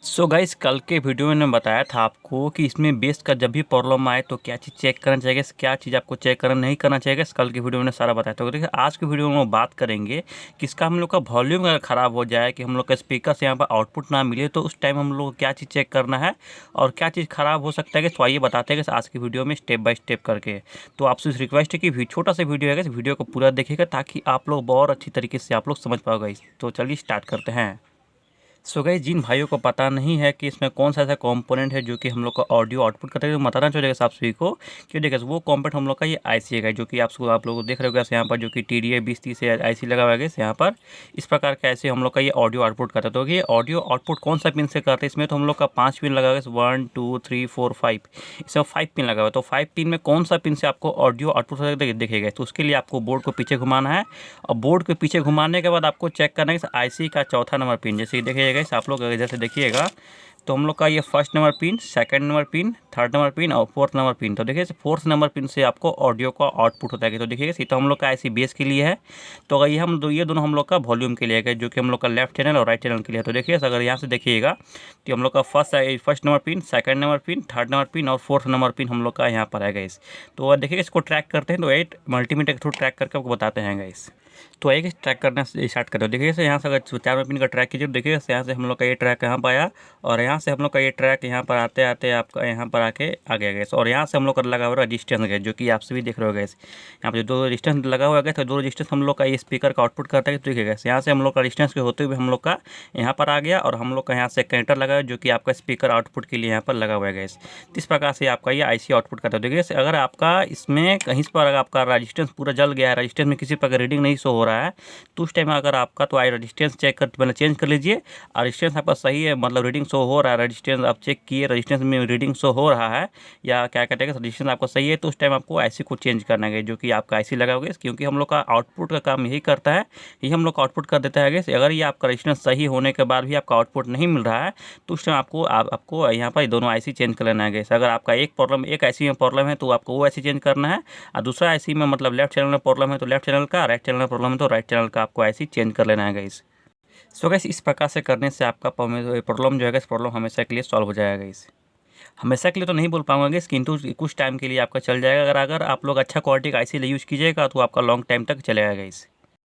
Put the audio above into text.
So guys, कल के video में मैंने बताया था आपको कि इसमें बेस का जब भी प्रॉब्लम आए तो क्या चीज़ चेक करना चाहिए, क्या चीज़ आपको चेक करना नहीं करना चाहिए। कल की वीडियो में सारा बताया था। तो देखिए, आज की वीडियो में हम बात करेंगे कि इसका हम लोग का वॉल्यूम अगर ख़राब हो जाए, कि हम लोग का स्पीकर से यहाँ पर आउटपुट ना मिले, तो उस टाइम हम लोग को क्या चीज़ चेक करना है और क्या चीज़ ख़राब हो सकता है। तो आइए बताते हैं कि आज की वीडियो में स्टेप बाय स्टेप करके। तो आपसे रिक्वेस्ट है कि छोटा सा वीडियो है, इस वीडियो को पूरा देखिएगा ताकि आप लोग बहुत अच्छी तरीके से आप लोग समझ पाओगे। तो चलिए स्टार्ट करते हैं। सो गाइस, जिन भाइयों को पता नहीं है कि इसमें कौन सा ऐसा कंपोनेंट है जो कि हम लोग का ऑडियो आउटपुट करता है, तो बताना चाहिए आप सभी को कि देखिए वो कंपोनेंट हम लोग का ये आईसी है, जो कि आप लोग देख रहे हो यहाँ पर जो कि TDA 2030 आईसी लगा हुआ है यहाँ पर। इस प्रकार का ऐसे हम लोग का ये ऑडियो आउटपुट करता है। तो ये ऑडियो आउटपुट कौन सा पिन से करते हैं, इसमें तो हम लोग का 5 पिन लगा हुआ है, 1 2 3 4 5, इसमें 5 पिन लगा हुआ है। तो 5 पिन में कौन सा पिन से आपको ऑडियो आउटपुट देखेगा, तो उसके लिए आपको बोर्ड को पीछे घुमाना है और बोर्ड के पीछे घुमाने के बाद आपको चेक करना है आईसी का चौथा नंबर पिन। जैसे देखिएगा आप लोग जैसे देखिएगा, तो हम लोग का ये first number pin, second number pin, third number pin और फोर्थ नंबर पिन। तो देखिए फोर्थ नंबर पिन से आपको ऑडियो का आउटपुट होता है। तो देखिएगा ये तो हम लोग का ऐसी बेस के लिए है। तो अगर ये दोनों हम लोग का वॉल्यूम के लिए है, जो कि हम लोग का लेफ्ट चैनल और राइट चैनल के लिए है। तो देखिए अगर यहाँ से देखिएगा तो हम लोग का first number pin, second number pin, third number pin और फोर्थ नंबर पिन हम लोग का यहाँ पर है गाइस। तो देखिएगा इसको ट्रैक करते हैं, तो 8 मल्टीमीटर के थ्रू ट्रैक करके आपको बताते हैं गाइस। तो एक ट्रैक करना स्टार्ट करो। देखिए से यहाँ से अगर 4 पिन का ट्रैक कीजिए, तो देखिए यहाँ से हम लोग का ये ट्रैक यहाँ पर आया और यहाँ से हम लोग का ये ट्रैक यहाँ पर आते आते आपका यहाँ पर आके आ गया गैस। और यहाँ से हम लोग का लगा हुआ रजिस्टेंस गैस, जो कि आप सभी देख रहे हो गैस। यहाँ पे दो रजिस्टेंस लगा हुआ गया, तो दो रजिस्टेंस हम लोग का ये स्पीकर का आउटपुट करता है। तो देखिए गैस, यहाँ से हम लोग का रजिस्टेंस के होते हुए हम लोग का यहाँ पर आ गया और हम लोग का यहाँ से कनेक्टर लगा है, जो कि आपका स्पीकर आउटपुट के लिए यहाँ पर लगा हुआ है गैस। इस प्रकार से आपका ये आईसी आउटपुट करता है। देखिए अगर आपका इसमें कहीं पर अगर आपका रजिस्टेंस पूरा जल गया है, रजिस्टेंस में किसी प्रकार रीडिंग नहीं शो हो रहा है, तो उस टाइम अगर आपका तो आई रजिस्टेंस चेक कर मतलब चेंज कर लीजिए। और रजिस्टेंस आपका सही है, मतलब रीडिंग शो हो रहा है, रजिस्टेंस आप चेक किए, रजिस्टेंस में रीडिंग शो हो रहा है या क्या कहते हैं रजिस्टेंस आपका सही है, तो उस टाइम आपको आईसी को चेंज करना है, जो कि आपका आईसी लगा होगा। क्योंकि हम लोग का आउटपुट का काम यही करता है, यही हम लोग का आउटपुट कर देता है। अगर ये आपका रजिस्टेंस सही होने के बाद भी आपका आउटपुट नहीं मिल रहा है, तो उस टाइम आपको यहाँ पर दोनों आईसी चेंज कर लेना है। अगर आपका एक आईसी में प्रॉब्लम है तो आपको वो आईसी चेंज करना है, और दूसरा आईसी में मतलब लेफ्ट चैनल में प्रॉब्लम है तो लेफ्ट चैनल का, राइट चैनल में प्रॉब्लम है तो राइट चैनल का आपको आईसी चेंज कर लेना है गाइस। सो गाइस, इस प्रकार से करने से आपका प्रॉब्लम जो है, प्रॉब्लम हमेशा के लिए सॉल्व हो जाएगा गाइस। हमेशा के लिए तो नहीं बोल पाऊंगा गाइस, किंतु कुछ टाइम के लिए आपका चल जाएगा। अगर आप लोग अच्छा क्वालिटी का आईसी यूज़ कीजिएगा तो आपका लॉन्ग टाइम तक चलेगा गाइस।